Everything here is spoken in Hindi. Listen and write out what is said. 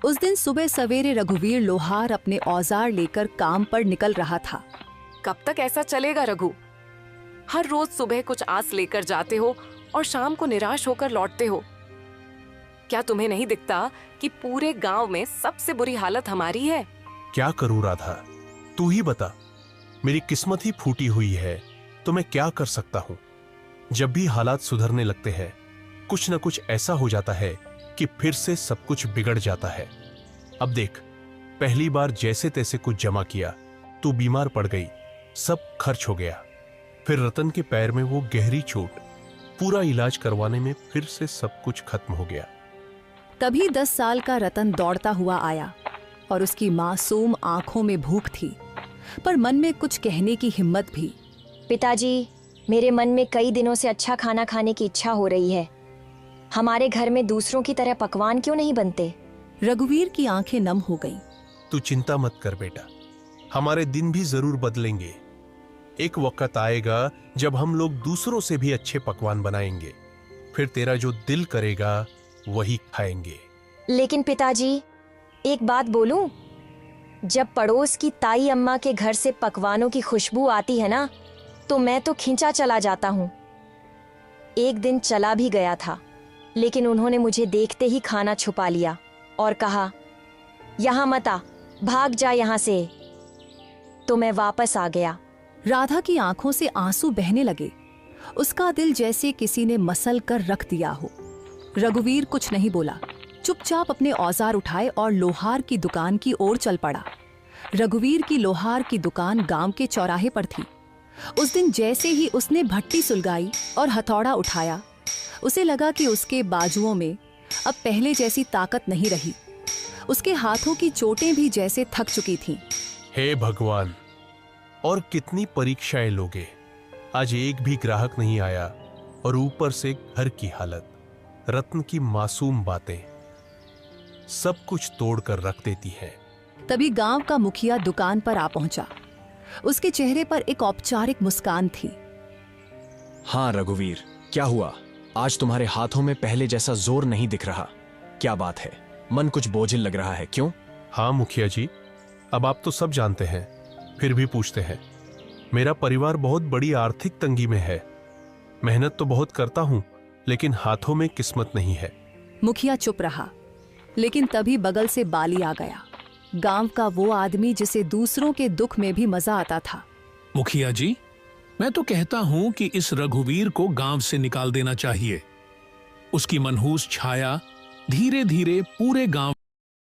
उस दिन सुबह सवेरे रघुवीर लोहार अपने औजार लेकर काम पर निकल रहा था। कब तक ऐसा चलेगा रघु? हर रोज सुबह कुछ आस लेकर जाते हो और शाम को निराश होकर लौटते हो। क्या तुम्हें नहीं दिखता कि पूरे गांव में सबसे बुरी हालत हमारी है? क्या करूं राधा, तू ही बता। मेरी किस्मत ही फूटी हुई है तो मैं क्या कर सकता हूं। जब भी हालात सुधरने लगते हैं कुछ न कुछ ऐसा हो जाता है कि फिर से सब कुछ बिगड़ जाता है। अब देख, पहली बार जैसे तैसे कुछ जमा किया, तू बीमार पड़ गई, सब खर्च हो गया। फिर रतन के पैर में वो गहरी चोट, पूरा इलाज करवाने में फिर से सब कुछ खत्म हो गया। तभी 10 साल का रतन दौड़ता हुआ आया और उसकी मासूम आंखों में भूख थी, पर मन में कुछ कहने की हिम्मत भी। पिताजी, मेरे मन में कई दिनों से अच्छा खाना खाने की इच्छा हो रही है। हमारे घर में दूसरों की तरह पकवान क्यों नहीं बनते? रघुवीर की आंखें नम हो गईं। तू चिंता मत कर बेटा, हमारे दिन भी जरूर बदलेंगे। एक वक्त आएगा जब हम लोग दूसरों से भी अच्छे पकवान बनाएंगे, फिर तेरा जो दिल करेगा वही खाएंगे। लेकिन पिताजी, एक बात बोलूं? जब पड़ोस की ताई अम्मा के घर से पकवानों की खुशबू आती है ना, तो मैं तो खींचा चला जाता हूँ। एक दिन चला भी गया था, लेकिन उन्होंने मुझे देखते ही खाना छुपा लिया और कहा, यहाँ मत आ, भाग जा यहाँ से। तो मैं वापस आ गया। राधा की आंखों से आंसू बहने लगे। उसका दिल जैसे किसी ने मसल कर रख दिया हो। रघुवीर कुछ नहीं बोला, चुपचाप अपने औजार उठाए और लोहार की दुकान की ओर चल पड़ा। रघुवीर की लोहार की दुकान गांव के चौराहे पर थी। उस दिन जैसे ही उसने भट्टी सुलगाई और हथौड़ा उठाया, उसे लगा कि उसके बाजुओं में अब पहले जैसी ताकत नहीं रही। उसके हाथों की चोटें भी जैसे थक चुकी थीं। हे भगवान, और कितनी परीक्षाएं लोगे। आज एक भी ग्राहक नहीं आया और ऊपर से घर की हालत, रत्न की मासूम बातें सब कुछ तोड़ कर रख देती है। तभी गांव का मुखिया दुकान पर आ पहुंचा। उसके चेहरे पर एक औपचारिक मुस्कान थी। हाँ रघुवीर, क्या हुआ? आज तुम्हारे हाथों में पहले जैसा जोर नहीं दिख रहा। क्या बात है? मन कुछ बोझिल लग रहा है, क्यों? हाँ मुखिया जी, अब आप तो सब जानते हैं, फिर भी पूछते हैं। मेरा परिवार बहुत बड़ी आर्थिक तंगी में है। मेहनत तो बहुत करता हूं, लेकिन हाथों में किस्मत नहीं है। मुखिया चुप रहा, लेकिन तभी बगल से बाली आ गया। गांव का वो आदमी जिसे दूसरों के दुख में भी मजा आता था। मुखिया जी, मैं तो कहता हूं कि इस रघुवीर को गांव से निकाल देना चाहिए। उसकी मनहूस छाया धीरे धीरे पूरे गांव